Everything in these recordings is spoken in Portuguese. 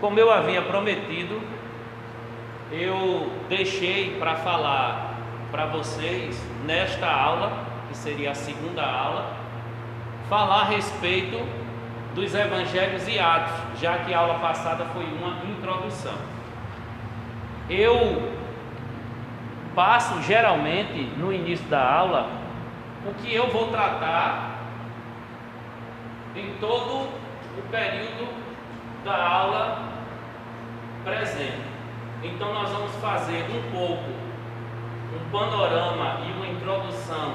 como eu havia prometido, eu deixei para falar para vocês, nesta aula, que seria a segunda aula, falar a respeito dos Evangelhos e Atos, já que a aula passada foi uma introdução. Eu passo geralmente no início da aula o que eu vou tratar em todo o período da aula presente. Então nós vamos fazer um pouco um panorama e uma introdução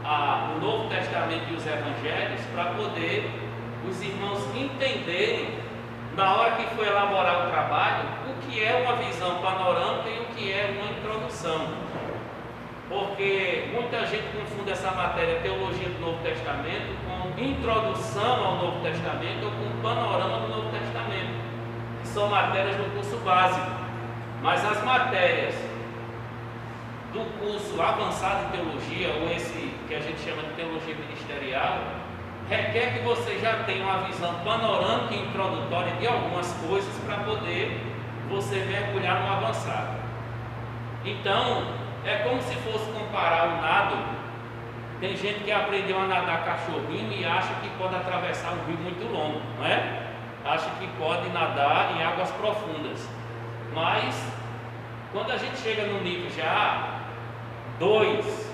ao Novo Testamento e os Evangelhos, para poder os irmãos entenderem, na hora que for elaborar o trabalho, o que é uma visão panorâmica e o que é uma introdução. Porque muita gente confunde essa matéria, teologia do Novo Testamento, com introdução ao Novo Testamento ou com panorama do Novo Testamento, que são matérias do curso básico. Mas as matérias do curso avançado em teologia, ou esse que a gente chama de teologia ministerial, requer que você já tenha uma visão panorâmica e introdutória de algumas coisas para poder você mergulhar no avançado. Então, é como se fosse comparar o nado. Tem gente que aprendeu a nadar cachorrinho e acha que pode atravessar um rio muito longo, não é? Acha que pode nadar em águas profundas. Mas, quando a gente chega no nível já 2,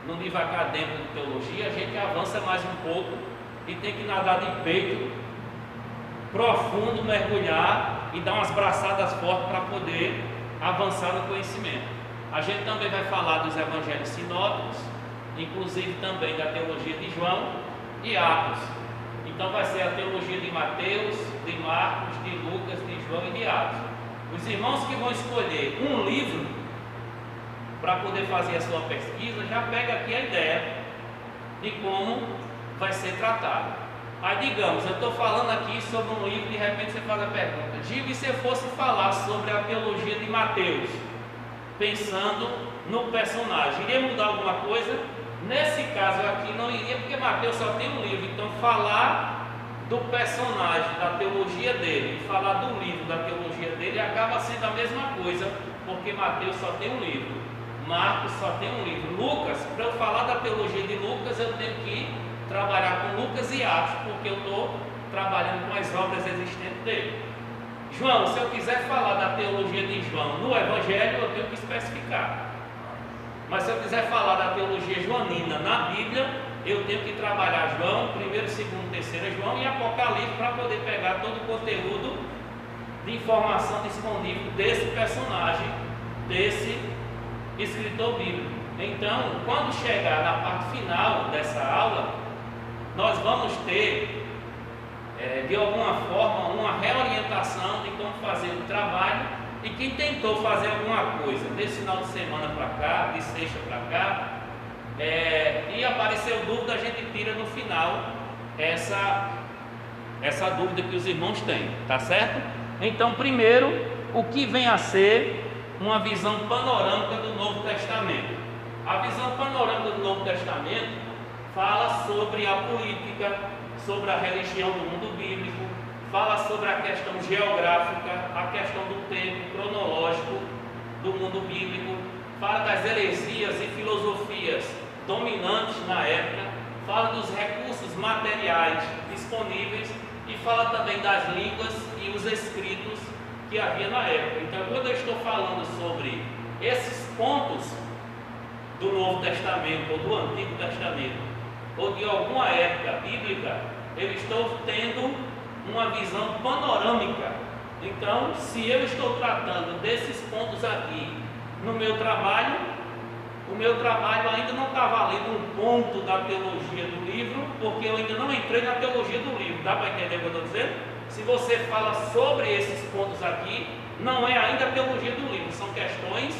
no nível acadêmico de teologia, a gente avança mais um pouco e tem que nadar de peito profundo, mergulhar e dar umas braçadas fortes para poder avançar no conhecimento. A gente também vai falar dos evangelhos sinóticos, inclusive também da teologia de João e Atos. Então vai ser a teologia de Mateus, de Marcos, de Lucas, de João e de Atos. Os irmãos que vão escolher um livro para poder fazer a sua pesquisa, já pega aqui a ideia de como vai ser tratado. Aí digamos, eu estou falando aqui sobre um livro, de repente você faz a pergunta: Gibe, se eu fosse falar sobre a teologia de Mateus, pensando no personagem, iria mudar alguma coisa? Nesse caso aqui não iria, porque Mateus só tem um livro. Então falar do personagem, da teologia dele, e falar do livro, da teologia dele, acaba sendo a mesma coisa, porque Mateus só tem um livro, Marcos só tem um livro. Lucas, para eu falar da teologia de Lucas, eu tenho que trabalhar com Lucas e Atos, porque eu estou trabalhando com as obras existentes dele. João, se eu quiser falar da teologia de João no Evangelho, eu tenho que especificar. Mas se eu quiser falar da teologia joanina na Bíblia, eu tenho que trabalhar João, 1º, 2º, 3º João e Apocalipse, para poder pegar todo o conteúdo de informação disponível desse personagem, desse escritor bíblico. Então, quando chegar na parte final dessa aula, nós vamos ter de alguma forma uma reorientação de como fazer o trabalho. E quem tentou fazer alguma coisa desse final de semana para cá, de sexta para cá, e apareceu dúvida, a gente tira no final essa dúvida que os irmãos têm, tá certo? Então, primeiro, o que vem a ser uma visão panorâmica do Novo Testamento. A visão panorâmica do Novo Testamento fala sobre a política, sobre a religião do mundo bíblico, fala sobre a questão geográfica, a questão do tempo cronológico do mundo bíblico, fala das heresias e filosofias dominantes na época, fala dos recursos materiais disponíveis e fala também das línguas e os escritos que havia na época. Então, quando eu estou falando sobre esses pontos do Novo Testamento ou do Antigo Testamento, ou de alguma época bíblica, eu estou tendo uma visão panorâmica. Então, se eu estou tratando desses pontos aqui no meu trabalho, o meu trabalho ainda não está valendo um ponto da teologia do livro, porque eu ainda não entrei na teologia do livro. Dá para entender o que eu estou dizendo? Se você fala sobre esses pontos aqui, não é ainda a teologia do livro, são questões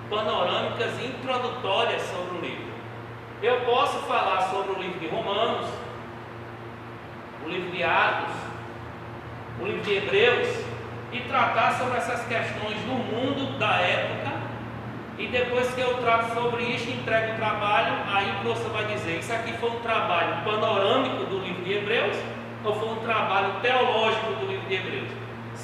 panorâmicas e introdutórias sobre o livro. Eu posso falar sobre o livro de Romanos, o livro de Atos, o livro de Hebreus, e tratar sobre essas questões do mundo da época, e depois que eu trato sobre isso, entrego o trabalho, aí o professor vai dizer: isso aqui foi um trabalho panorâmico do livro de Hebreus, ou foi um trabalho teológico do livro de Hebreus?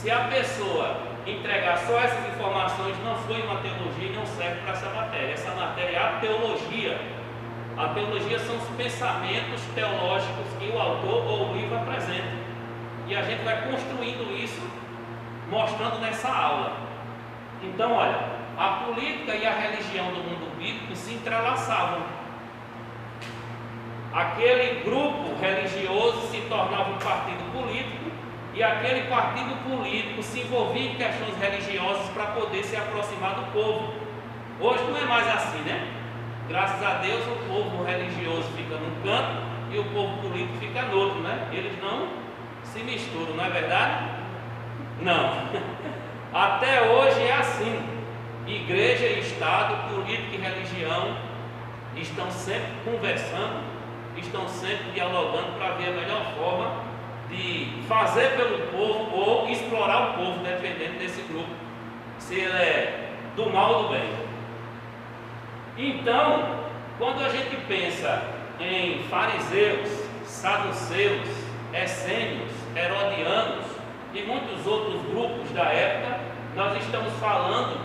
Se a pessoa entregar só essas informações, não foi uma teologia e não serve para essa matéria. Essa matéria é a teologia. A teologia são os pensamentos teológicos que o autor ou o livro apresenta. E a gente vai construindo isso, mostrando nessa aula. Então, olha, a política e a religião do mundo bíblico se entrelaçavam. Aquele grupo religioso se tornava um partido político e aquele partido político se envolvia em questões religiosas para poder se aproximar do povo. Hoje não é mais assim, né? Graças a Deus o povo religioso fica num canto e o povo político fica no outro, né? Eles não se misturam, não é verdade? Não. Até hoje é assim. Igreja e Estado, política e religião estão sempre conversando, estão sempre dialogando para ver a melhor forma de fazer pelo povo ou explorar o povo, dependendo desse grupo, se ele é do mal ou do bem. Então, quando a gente pensa em fariseus, saduceus, essênios, herodianos e muitos outros grupos da época, nós estamos falando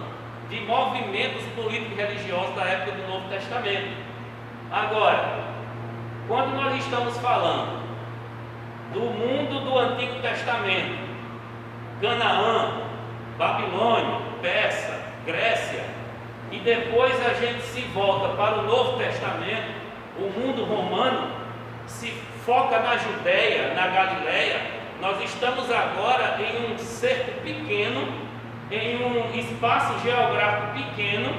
de movimentos políticos e religiosos da época do Novo Testamento. Agora, quando nós estamos falando do mundo do Antigo Testamento, Canaã, Babilônia, Pérsia, Grécia, e depois a gente se volta para o Novo Testamento, o mundo romano se foca na Judéia, na Galileia, nós estamos agora em um cerco pequeno, em um espaço geográfico pequeno,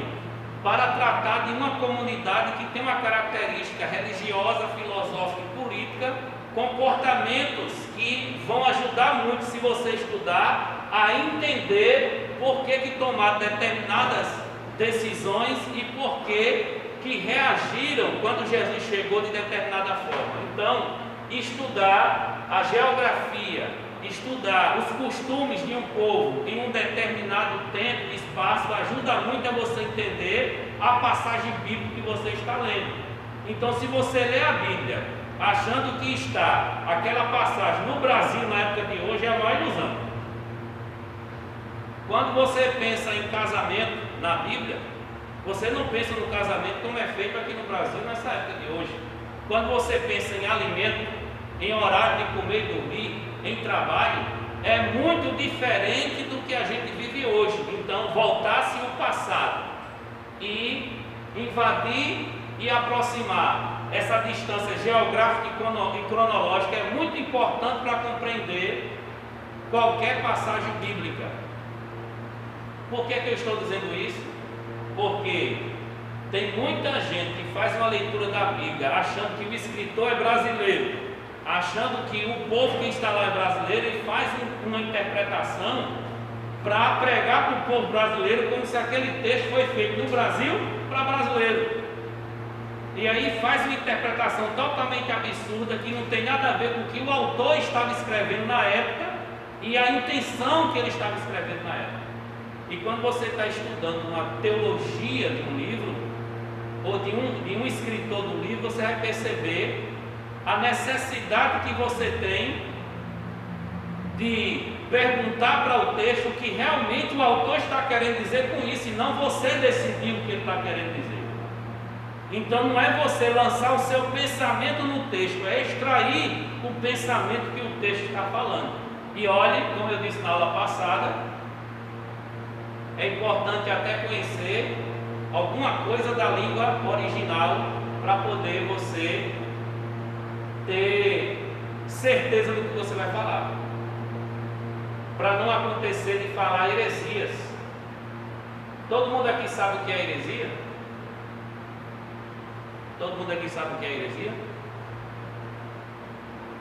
para tratar de uma comunidade que tem uma característica religiosa, filosófica e política, comportamentos que vão ajudar muito, se você estudar, a entender por que tomaram determinadas decisões e por que reagiram quando Jesus chegou de determinada forma. Então, estudar a geografia, estudar os costumes de um povo em um determinado tempo e espaço ajuda muito a você entender a passagem bíblica que você está lendo. Então, se você lê a Bíblia achando que está aquela passagem no Brasil na época de hoje, é uma ilusão. Quando você pensa em casamento na Bíblia, você não pensa no casamento como é feito aqui no Brasil nessa época de hoje. Quando você pensa em alimento, em horário de comer e dormir, em trabalho, é muito diferente do que a gente vive hoje. Então, voltar-se o passado e invadir e aproximar essa distância geográfica e cronológica é muito importante para compreender qualquer passagem bíblica. Por que eu estou dizendo isso? Porque tem muita gente que faz uma leitura da Bíblia achando que o escritor é brasileiro, achando que o povo que está lá é brasileiro, e faz uma interpretação para pregar para o povo brasileiro como se aquele texto foi feito no Brasil para brasileiro. E aí faz uma interpretação totalmente absurda que não tem nada a ver com o que o autor estava escrevendo na época e a intenção que ele estava escrevendo na época. E quando você está estudando uma teologia de um livro ou de um escritor do livro, você vai perceber a necessidade que você tem de perguntar para o texto o que realmente o autor está querendo dizer com isso, e não você decidir o que ele está querendo dizer. Então não é você lançar o seu pensamento no texto, é extrair o pensamento que o texto está falando. E olhe, como eu disse na aula passada, é importante até conhecer alguma coisa da língua original para poder você ter certeza do que você vai falar, para não acontecer de falar heresias. Todo mundo aqui sabe o que é heresia? Todo mundo aqui sabe o que é heresia?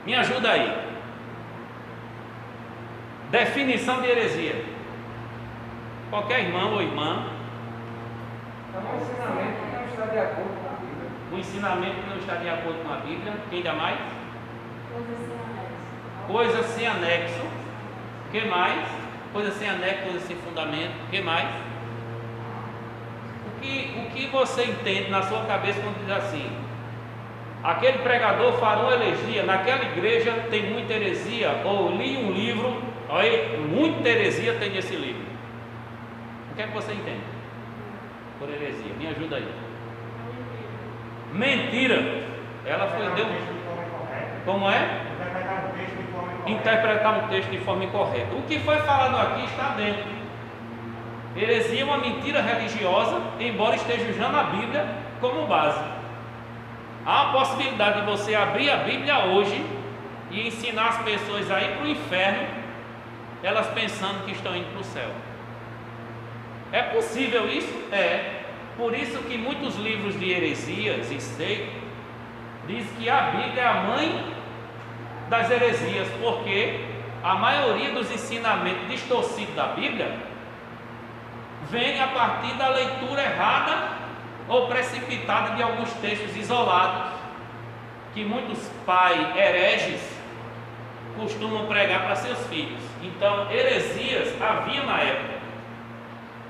Me ajuda aí. Definição de heresia. Qualquer irmão ou irmã. É um ensinamento que não está de acordo com a Bíblia. Um ensinamento que não está de acordo com a Bíblia. Quem dá mais? Coisa sem anexo. O que mais? Coisa sem anexo, coisa sem fundamento. O que mais? O que você entende na sua cabeça quando diz assim: aquele pregador falou heresia, naquela igreja tem muita heresia, ou li um livro Olha aí, muita heresia tem nesse livro. O que é que você entende por heresia? Me ajuda aí. Mentira. Ela foi deu. Como é? Interpretar um texto de forma incorreta. O que foi falado aqui está dentro. Heresia é uma mentira religiosa, embora esteja usando a Bíblia como base. Há a possibilidade de você abrir a Bíblia hoje e ensinar as pessoas a ir para o inferno, elas pensando que estão indo para o céu. É possível isso? É. Por isso que muitos livros de heresias e seitas diz que a Bíblia é a mãe das heresias, porque a maioria dos ensinamentos distorcidos da Bíblia vem a partir da leitura errada ou precipitada de alguns textos isolados que muitos pais hereges costumam pregar para seus filhos. Então, heresias havia na época.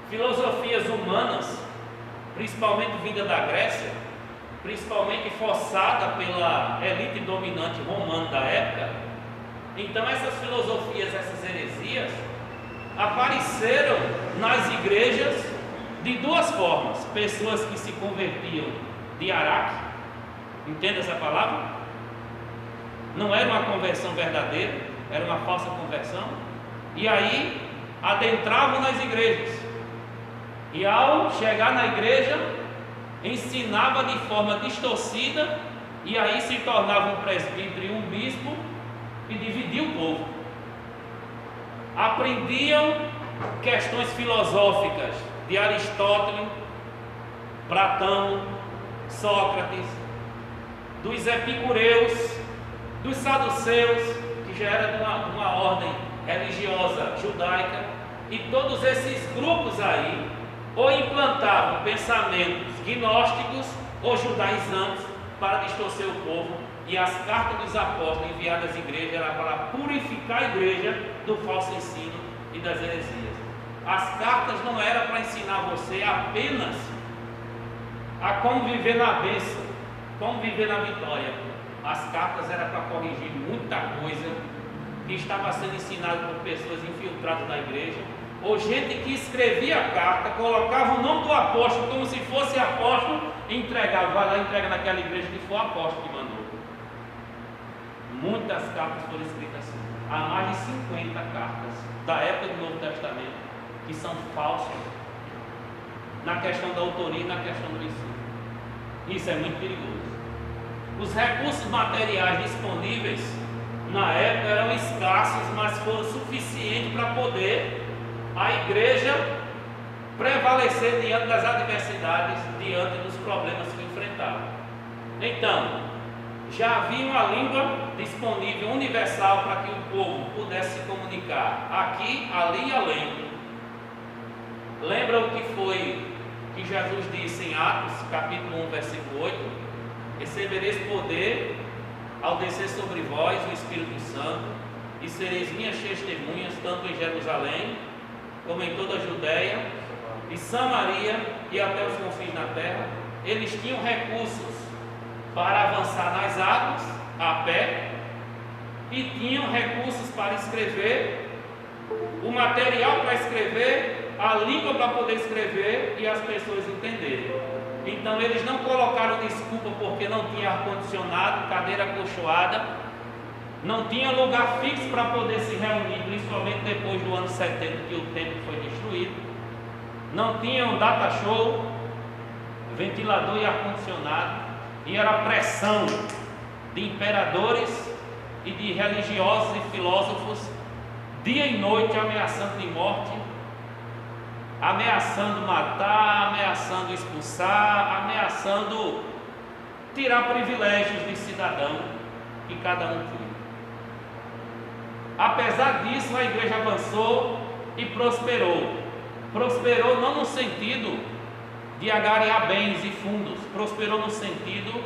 Filosofias humanas, principalmente vinda da Grécia, principalmente forçada pela elite dominante romana da época. Então essas filosofias, essas heresias apareceram nas igrejas de duas formas: pessoas que se convertiam de Araque, entende essa palavra? Não era uma conversão verdadeira, era uma falsa conversão, e aí adentravam nas igrejas, e ao chegar na igreja ensinava de forma distorcida, e aí se tornava um presbítero e um bispo e dividia o povo. Aprendiam questões filosóficas de Aristóteles, Platão, Sócrates, dos epicureus, dos saduceus, que já era de uma ordem religiosa judaica, e todos esses grupos aí ou implantavam pensamentos gnósticos ou judaizantes para distorcer o povo, e as cartas dos apóstolos enviadas às igrejas eram para purificar a igreja do falso ensino e das heresias. As cartas não eram para ensinar você apenas a como viver na bênção, como viver na vitória. As cartas eram para corrigir muita coisa que estava sendo ensinada por pessoas infiltradas na igreja, ou gente que escrevia a carta, colocava o nome do apóstolo como se fosse apóstolo e entregava, vai lá e entrega naquela igreja que foi o apóstolo que mandou. Muitas cartas foram escritas assim. Há mais de 50 cartas da época do Novo Testamento que são falsas na questão da autoria e na questão do ensino. Isso é muito perigoso. Os recursos materiais disponíveis na época eram escassos, mas foram suficientes para poder a igreja prevalecer diante das adversidades, diante dos problemas que enfrentava. Então, já havia uma língua disponível universal para que o povo pudesse se comunicar aqui, ali e além. Lembra o que foi que Jesus disse em Atos, capítulo 1, versículo 8? Recebereis poder ao descer sobre vós o Espírito Santo, e sereis minhas testemunhas, tanto em Jerusalém, como em toda a Judéia e Samaria e até os confins da terra. Eles tinham recursos para avançar nas águas a pé, e tinham recursos para escrever, o material para escrever, a língua para poder escrever e as pessoas entenderem. Então eles não colocaram desculpa porque não tinha ar-condicionado, cadeira acolchoada, não tinha lugar fixo para poder se reunir, principalmente depois do ano 70 que o templo foi destruído. Não tinham data show, ventilador e ar-condicionado, e era pressão de imperadores e de religiosos e filósofos, dia e noite ameaçando de morte, ameaçando matar, ameaçando expulsar, ameaçando tirar privilégios de cidadão que cada um tinha. Apesar disso, a igreja avançou e prosperou. Prosperou não no sentido de agariar bens e fundos, prosperou no sentido,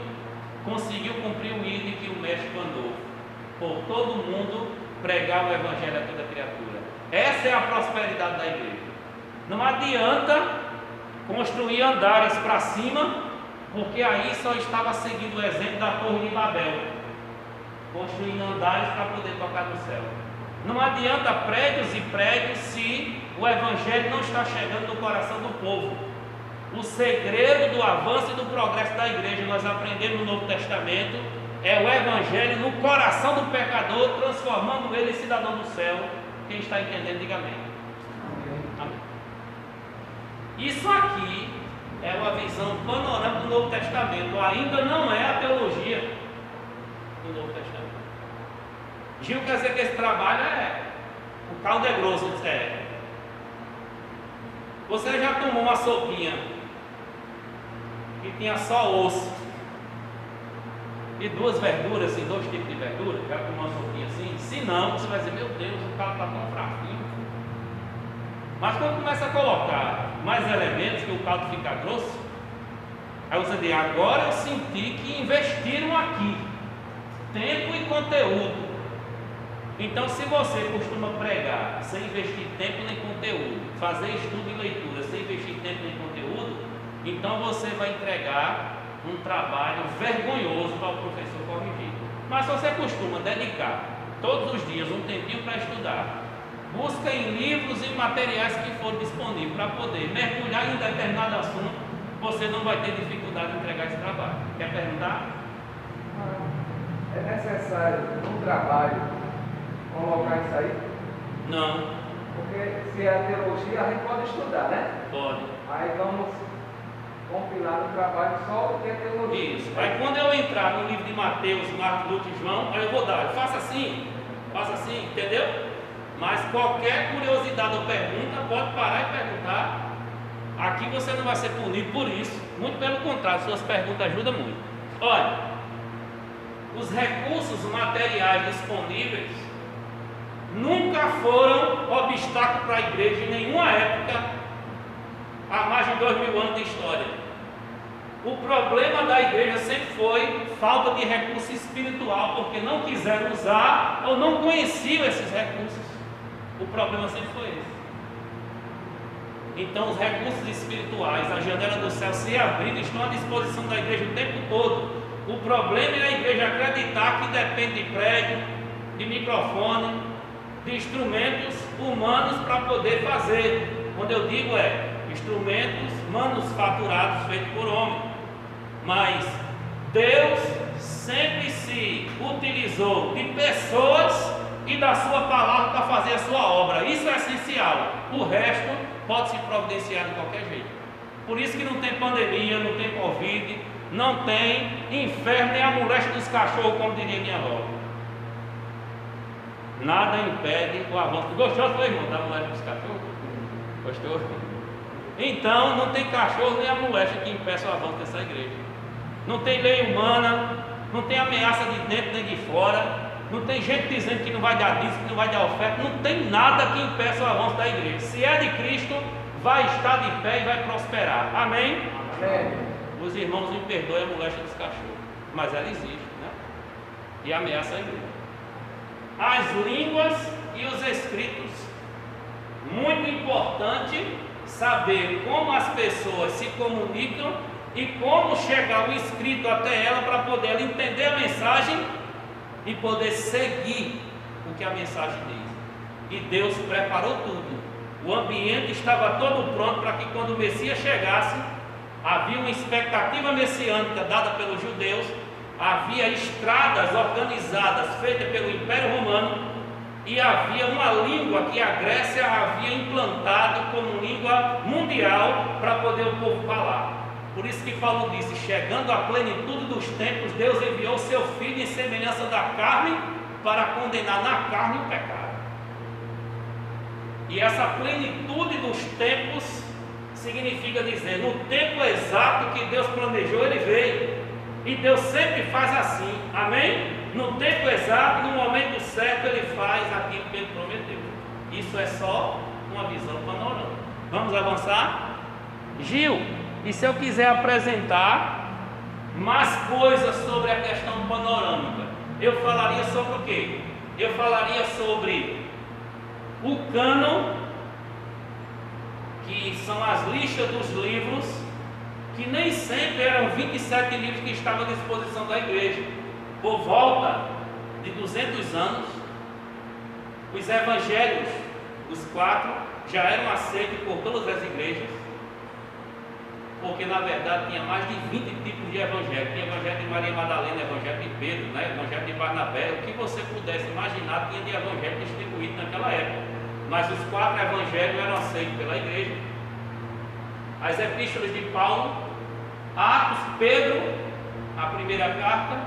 conseguiu cumprir o ídolo que o mestre mandou: por todo mundo pregar o evangelho a toda criatura. Essa é a prosperidade da igreja. Não adianta construir andares para cima, porque aí só estava seguindo o exemplo da Torre de Babel, construindo andares para poder tocar no céu. Não adianta prédios e prédios se o Evangelho não está chegando no coração do povo. O segredo do avanço e do progresso da igreja, nós aprendemos no Novo Testamento, é o Evangelho no coração do pecador, transformando ele em cidadão do céu. Quem está entendendo, diga amém. Amém. Isso aqui é uma visão panorâmica do Novo Testamento, ainda não é a teologia do Novo Testamento. Gil quer dizer que esse trabalho o caldo é grosso, Você já tomou uma sopinha que tinha só osso e duas verduras, assim, 2 tipos de verdura? Já tomou uma sopinha assim? Se não, você vai dizer, meu Deus, o caldo está tão fraquinho. Mas quando começa a colocar mais elementos, que o caldo fica grosso, aí você diz, agora eu senti que investiram aqui tempo e conteúdo. Então, se você costuma pregar sem investir tempo nem conteúdo, fazer estudo e leitura sem investir tempo nem conteúdo, então você vai entregar um trabalho vergonhoso para o professor corrigir. Mas se você costuma dedicar todos os dias um tempinho para estudar, busca em livros e materiais que forem disponíveis para poder mergulhar em um determinado assunto, você não vai ter dificuldade em entregar esse trabalho. Quer perguntar? É necessário no trabalho colocar isso aí? Não. Porque se é a teologia, a gente pode estudar, né? Pode. Aí vamos compilar no trabalho só o que é teologia. Isso. Aí quando eu entrar no livro de Mateus, Marcos, Lucas e João, aí eu vou dar, faça assim, entendeu? Mas qualquer curiosidade ou pergunta, pode parar e perguntar. Aqui você não vai ser punido por isso. Muito pelo contrário, suas perguntas ajudam muito. Olha, os recursos materiais disponíveis nunca foram obstáculo para a igreja em nenhuma época há mais de 2000 anos de história. O problema da igreja sempre foi falta de recurso espiritual, porque não quiseram usar ou não conheciam esses recursos. O problema sempre foi esse. Então os recursos espirituais, a janela do céu se abrindo, estão à disposição da igreja o tempo todo. O problema é a igreja acreditar que depende de prédio, de microfone, de instrumentos humanos para poder fazer. Quando eu digo instrumentos manufaturados feitos por homem. Mas Deus sempre se utilizou de pessoas e da sua palavra para fazer a sua obra. Isso é essencial. O resto pode se providenciar de qualquer jeito. Por isso que não tem pandemia, não tem Covid, não tem inferno nem a moléstia dos cachorros, como diria minha avó. Nada impede o avanço. Gostou, foi, irmão, da moléstia dos cachorros? Gostou? Então, não tem cachorro nem a moléstia que impeça o avanço dessa igreja. Não tem lei humana, não tem ameaça de dentro nem de fora, não tem gente dizendo que não vai dar dízimo, que não vai dar oferta, não tem nada que impeça o avanço da igreja. Se é de Cristo, vai estar de pé e vai prosperar. Amém? Amém. Os irmãos me perdoem a moléstia dos cachorros, mas ela existe, né? E ameaça a igreja. As línguas e os escritos. Muito importante saber como as pessoas se comunicam e como chegar o escrito até ela para poder ela entender a mensagem e poder seguir o que a mensagem diz. E Deus preparou tudo. O ambiente estava todo pronto para que quando o Messias chegasse, havia uma expectativa messiânica dada pelos judeus, havia estradas organizadas feitas pelo Império Romano e havia uma língua que a Grécia havia implantado como língua mundial para poder o povo falar. Por isso que Paulo disse, chegando à plenitude dos tempos, Deus enviou seu Filho em semelhança da carne para condenar na carne o pecado. E essa plenitude dos tempos significa dizer, no tempo exato que Deus planejou, Ele veio. E Deus sempre faz assim, amém? No tempo exato, no momento certo, Ele faz aquilo que Ele prometeu. Isso é só uma visão panorâmica. Vamos avançar? Gil, e se eu quiser apresentar mais coisas sobre a questão panorâmica, eu falaria sobre o quê? Eu falaria sobre o cânon, que são as listas dos livros, que nem sempre eram 27 livros que estavam à disposição da igreja. Por volta de 200 anos, Os evangelhos, os 4, já eram aceitos por todas as igrejas, porque na verdade tinha mais de 20 tipos de evangelho. Tinha evangelho de Maria Madalena, evangelho de Pedro, né? Evangelho de Barnabé, o que você pudesse imaginar tinha de evangelho distribuído naquela época. Mas os 4 evangelhos eram aceitos pela igreja. As epístolas de Paulo, Atos, Pedro, a primeira carta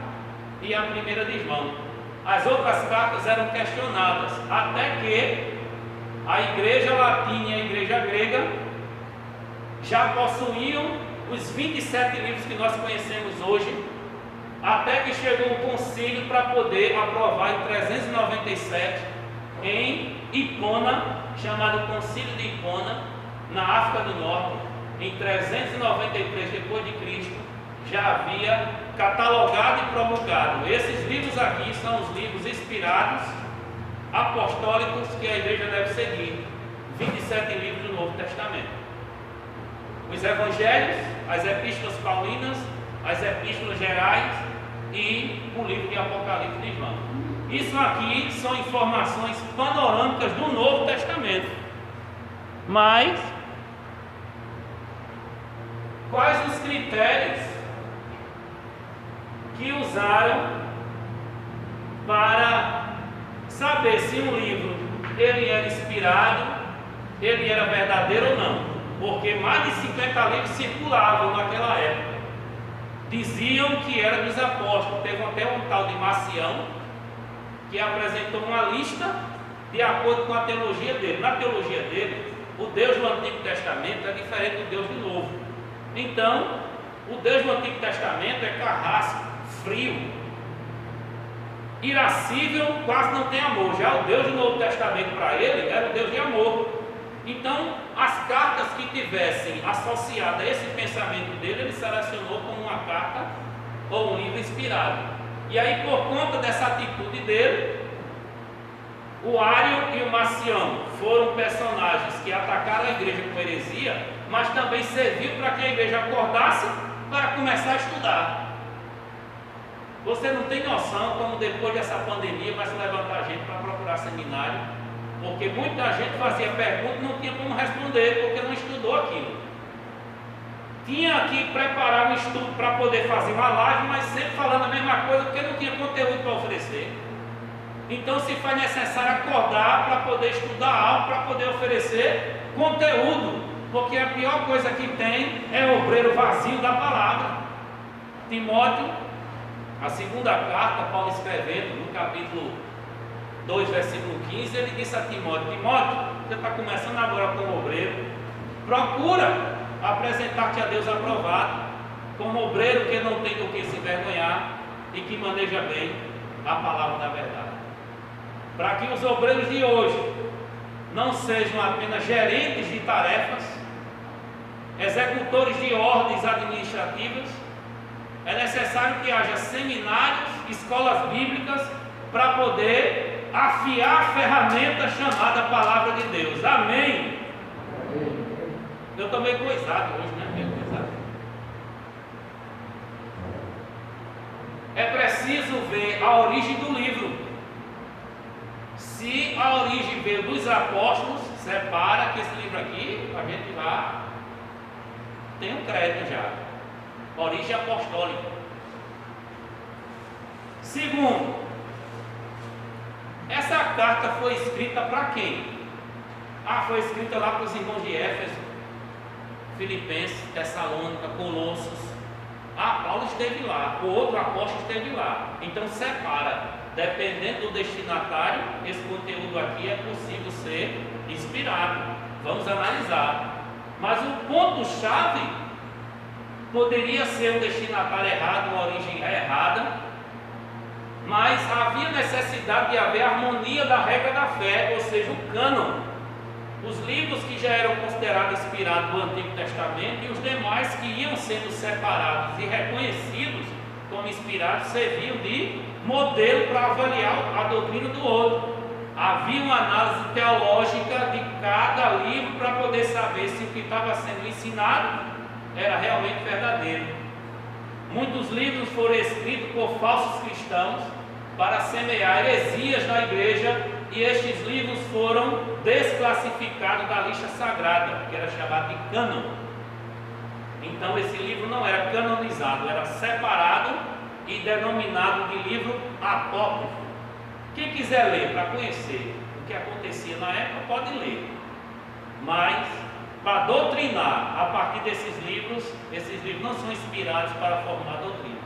e a primeira de João. As outras cartas eram questionadas, até que a igreja latina e a igreja grega já possuíam os 27 livros que nós conhecemos hoje, até que chegou o concílio para poder aprovar em 397 em Hipona, chamado Concílio de Hipona, na África do Norte. Em 393 depois de Cristo já havia catalogado e promulgado. Esses livros aqui são os livros inspirados, apostólicos, que a igreja deve seguir. 27 livros do Novo Testamento. Os evangelhos, as epístolas paulinas, as epístolas gerais e o livro de Apocalipse de João. Isso aqui são informações panorâmicas do Novo Testamento. Mas quais os critérios que usaram para saber se um livro ele era inspirado, ele era verdadeiro ou não? Porque mais de 50 livros circulavam naquela época. Diziam que era dos apóstolos. Teve até um tal de Marcião que apresentou uma lista de acordo com a teologia dele. Na teologia dele, o Deus do Antigo Testamento é diferente do Deus do Novo. Então, o Deus do Antigo Testamento é carrasco, frio, irascível, quase não tem amor. Já o Deus do Novo Testamento para ele era o Deus de amor. Então, as cartas que tivessem associado a esse pensamento dele, ele selecionou como uma carta ou um livro inspirado. E aí, por conta dessa atitude dele, o Ário e o Marcião foram personagens que atacaram a igreja com heresia, mas também serviu para que a igreja acordasse para começar a estudar. Você não tem noção como depois dessa pandemia vai se levantar gente para procurar seminário, porque muita gente fazia pergunta e não tinha como responder, porque não estudou aquilo. Tinha que preparar um estudo para poder fazer uma live, mas sempre falando a mesma coisa, porque não tinha conteúdo para oferecer. Então se faz necessário acordar para poder estudar algo, para poder oferecer conteúdo, porque a pior coisa que tem é o obreiro vazio da palavra. Timóteo, a segunda carta, Paulo escrevendo no capítulo 2, versículo 15, ele disse a Timóteo: Timóteo, você está começando agora como obreiro, procura apresentar-te a Deus aprovado, como obreiro que não tem do que se envergonhar e que maneja bem a palavra da verdade, para que os obreiros de hoje não sejam apenas gerentes de tarefas, executores de ordens administrativas. É necessário que haja seminários, escolas bíblicas, para poder afiar a ferramenta chamada Palavra de Deus. Amém? Eu estou meio coisado hoje, né? Meio coisado. É preciso ver a origem do livro. Se a origem veio dos apóstolos, separa que esse livro aqui, a gente já tem um crédito já. Origem apostólica. Segundo, essa carta foi escrita para quem? Foi escrita lá para os irmãos de Éfeso, Filipenses, Tessalônica, Colossos. Paulo esteve lá, o outro apóstolo esteve lá. Então separa, dependendo do destinatário, esse conteúdo aqui é possível ser inspirado. Vamos analisar. Mas o ponto-chave poderia ser um destinatário errado, uma origem errada, mas havia necessidade de haver harmonia da regra da fé, ou seja, o cânon. Os livros que já eram considerados inspirados do Antigo Testamento e os demais que iam sendo separados e reconhecidos como inspirados serviam de modelo para avaliar a doutrina do outro. Havia uma análise teológica de cada livro para poder saber se o que estava sendo ensinado era realmente verdadeiro. Muitos livros foram escritos por falsos cristãos para semear heresias na igreja e estes livros foram desclassificados da lista sagrada, que era chamada de cânon. Então esse livro não era canonizado, era separado e denominado de livro apócrifo. Quem quiser ler para conhecer o que acontecia na época, pode ler. Mas para doutrinar a partir desses livros, esses livros não são inspirados para formar doutrina.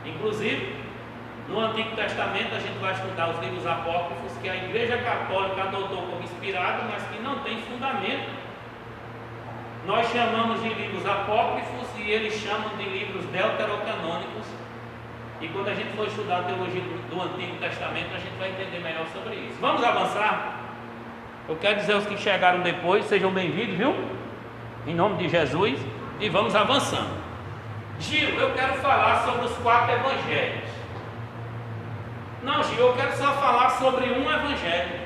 Inclusive, no Antigo Testamento a gente vai estudar os livros apócrifos que a Igreja Católica adotou como inspirado, mas que não tem fundamento. Nós chamamos de livros apócrifos e eles chamam de livros deuterocanônicos. E quando a gente for estudar a teologia do Antigo Testamento, a gente vai entender melhor sobre isso. Vamos avançar? Eu quero dizer aos que chegaram depois, sejam bem-vindos, viu? Em nome de Jesus. E vamos avançando. Gil, eu quero falar sobre os 4 evangelhos. Não, Gil, eu quero só falar sobre um evangelho.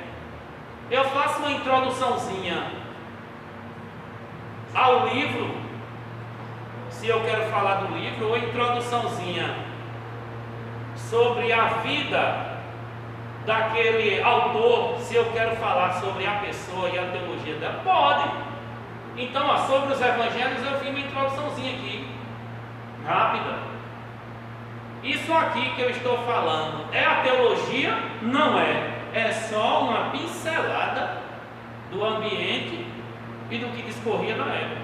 Eu faço uma introduçãozinha ao livro, se eu quero falar do livro, ou introduçãozinha sobre a vida daquele autor, se eu quero falar sobre a pessoa e a teologia dela, pode. Então, ó, sobre os evangelhos eu fiz uma introduçãozinha aqui, rápida. Isso aqui que eu estou falando é a teologia? Não é. É só uma pincelada do ambiente e do que discorria na época.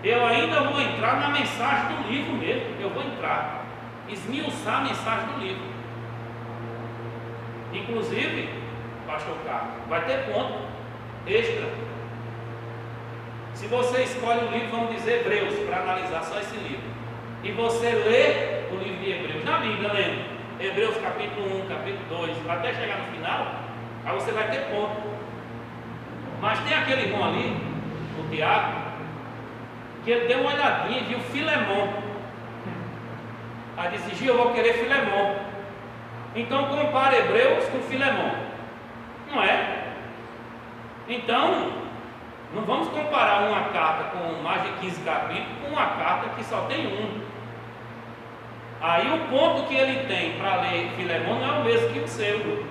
Eu ainda vou entrar na mensagem do livro mesmo. Eu vou entrar, esmiuçar a mensagem do livro. Inclusive, pastor Carlos, vai ter ponto extra. Se você escolhe o livro, vamos dizer Hebreus, para analisar só esse livro, e você lê o livro de Hebreus, na Bíblia, lembra? Hebreus capítulo 1, capítulo 2, até chegar no final, aí você vai ter ponto. Mas tem aquele irmão ali, o Tiago, que ele deu uma olhadinha e viu Filemon. Aí disse: Gil, eu vou querer Filemon. Então compara Hebreus com Filemon, não é? Então, não vamos comparar uma carta com mais de 15 capítulos com uma carta que só tem um. Aí o ponto que ele tem para ler Filemon não é o mesmo que o seu.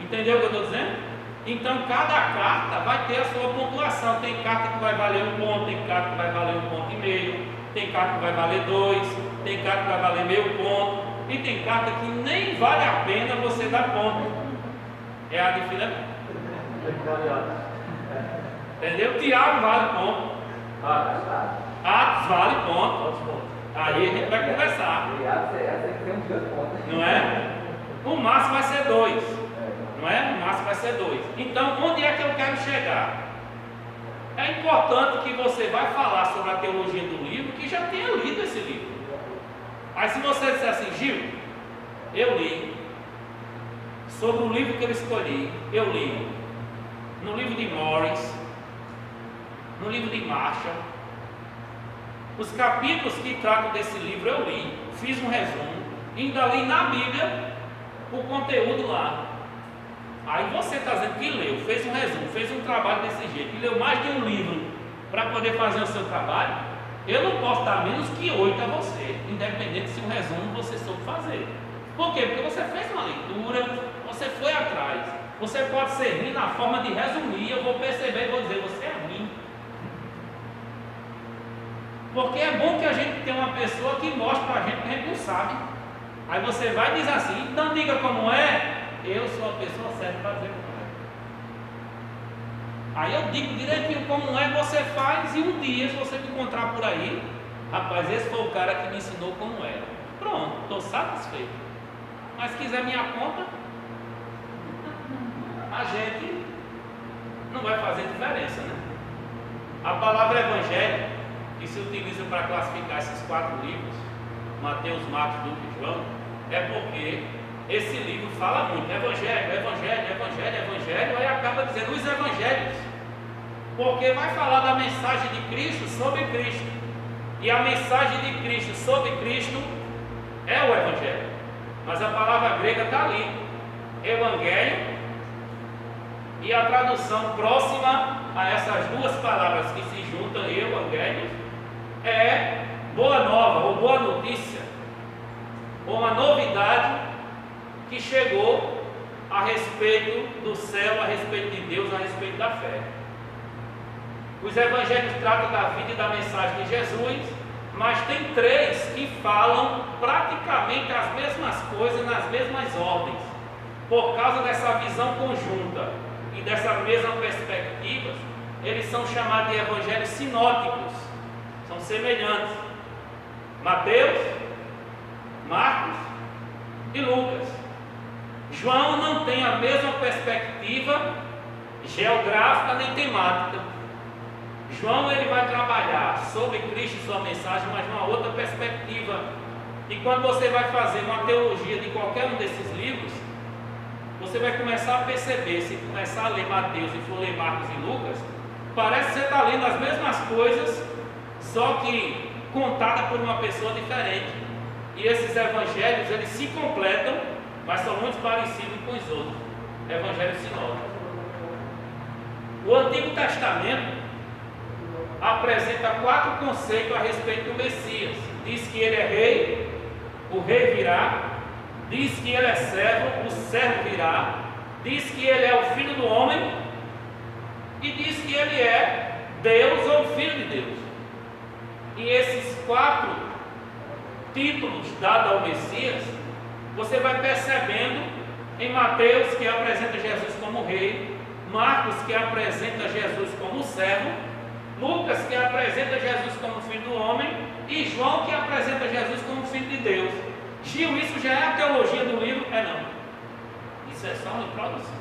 Entendeu o que eu estou dizendo? Então cada carta vai ter a sua pontuação. Tem carta que vai valer 1 ponto, tem carta que vai valer 1,5 ponto, tem carta que vai valer 2, tem carta que vai valer meio ponto, e tem carta que nem vale a pena você dar ponto. É a de Filemon. Entendeu? Tiago vale ponto, Atos vale ponto. Aí a gente vai conversar. Não é? O máximo vai ser 2. Não é? O máximo vai ser 2. Então, onde é que eu quero chegar? É importante que você vai falar sobre a teologia do livro, que já tenha lido esse livro. Aí se você disser assim: Gil, eu li sobre o livro que eu escolhi, eu li no livro de Morris, no livro de Marshall, os capítulos que tratam desse livro eu li, fiz um resumo, ainda li na Bíblia o conteúdo lá. Aí você está dizendo que leu, fez um resumo, fez um trabalho desse jeito, e leu mais de um livro para poder fazer o seu trabalho. Eu não posso dar menos que 8 a você, independente se um resumo você soube fazer. Por quê? Porque você fez uma leitura, você foi atrás. Você pode ser ruim na forma de resumir, eu vou perceber e vou dizer: você é ruim. Porque é bom que a gente tenha uma pessoa que mostre para a gente que a gente não sabe. Aí você vai e diz assim: então diga como é. Eu sou a pessoa certa para dizer como é. Aí eu digo direitinho como é, você faz, e um dia, se você me encontrar por aí, rapaz, esse foi o cara que me ensinou como era. Pronto, estou satisfeito. Mas se quiser minha conta, a gente não vai fazer diferença, né? A palavra evangelho, que se utiliza para classificar esses 4 livros, Mateus, Marcos, Lucas e João, é porque esse livro fala muito: evangelho, evangelho, evangelho, evangelho, aí acaba dizendo os evangelhos, porque vai falar da mensagem de Cristo sobre Cristo, e a mensagem de Cristo sobre Cristo é o evangelho. Mas a palavra grega está ali, evangelho, e a tradução próxima a essas duas palavras que se juntam, evangelho, é boa nova, ou boa notícia, ou uma novidade que chegou a respeito do céu, a respeito de Deus, a respeito da fé. Os evangelhos tratam da vida e da mensagem de Jesus, mas tem 3 que falam praticamente as mesmas coisas nas mesmas ordens, por causa dessa visão conjunta e dessa mesma perspectiva. Eles são chamados de evangelhos sinóticos, são semelhantes: Mateus, Marcos e Lucas. João não tem a mesma perspectiva geográfica nem temática. João ele vai trabalhar sobre Cristo e sua mensagem, mas numa outra perspectiva. E quando você vai fazer uma teologia de qualquer um desses livros, você vai começar a perceber, se começar a ler Mateus e for ler Marcos e Lucas, parece que você está lendo as mesmas coisas, só que contada por uma pessoa diferente. E esses evangelhos, eles se completam, mas são muito parecidos com os outros evangelhos sinóticos. O Antigo Testamento apresenta 4 conceitos a respeito do Messias. Diz que ele é rei, o rei virá. Diz que ele é servo, o servo virá. Diz que ele é o filho do homem. E diz que ele é Deus ou filho de Deus. E esses 4 títulos dados ao Messias, você vai percebendo em Mateus, que apresenta Jesus como rei, Marcos, que apresenta Jesus como servo, Lucas, que apresenta Jesus como filho do homem, e João, que apresenta Jesus como filho de Deus. Gil, isso já é a teologia do livro? É não. Isso é só uma introdução.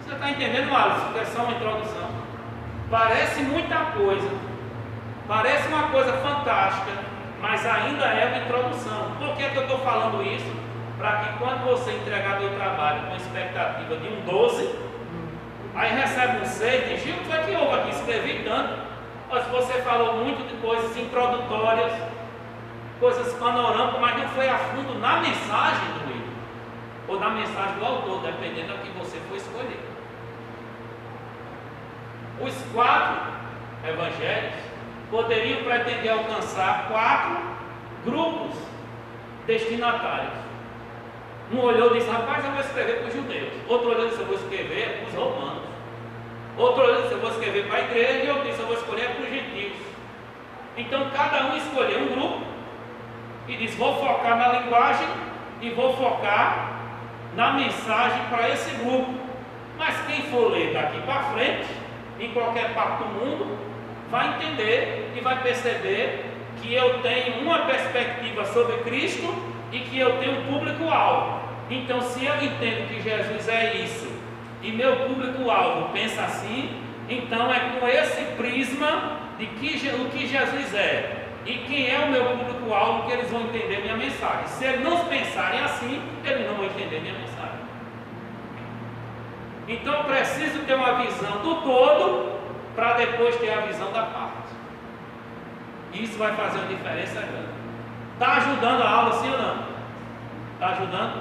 Você está entendendo, Alisson? Isso é só uma introdução. Parece muita coisa, parece uma coisa fantástica, mas ainda é uma introdução. Por que eu estou falando isso? Para que quando você entregar meu trabalho com expectativa de um 12, aí recebe um 6, diz: Gil, o que é que houve aqui? Escrevi tanto. Mas você falou muito de coisas introdutórias, coisas panorâmicas, mas não foi a fundo na mensagem do livro, ou na mensagem do autor, dependendo do que você for escolher. Os 4 evangelhos poderiam pretender alcançar 4 grupos destinatários. Um olhou e disse: rapaz, eu vou escrever para os judeus. Outro olhou e disse: eu vou escrever para os romanos. Outro olhou e disse: eu vou escrever para a igreja. E outro disse: eu vou escolher para os gentios. Então cada um escolheu um grupo e disse: vou focar na linguagem e vou focar na mensagem para esse grupo. Mas quem for ler daqui para frente, em qualquer parte do mundo, vai entender e vai perceber que eu tenho uma perspectiva sobre Cristo e que eu tenho um público-alvo. Então, se eu entendo que Jesus é isso e meu público-alvo pensa assim, então é com esse prisma de o que Jesus é e quem é o meu público-alvo que eles vão entender minha mensagem. Se eles não pensarem assim, eles não vão entender minha mensagem. Então eu preciso ter uma visão do todo para depois ter a visão da parte. Isso vai fazer uma diferença grande. Está ajudando a aula, sim ou não? Está ajudando?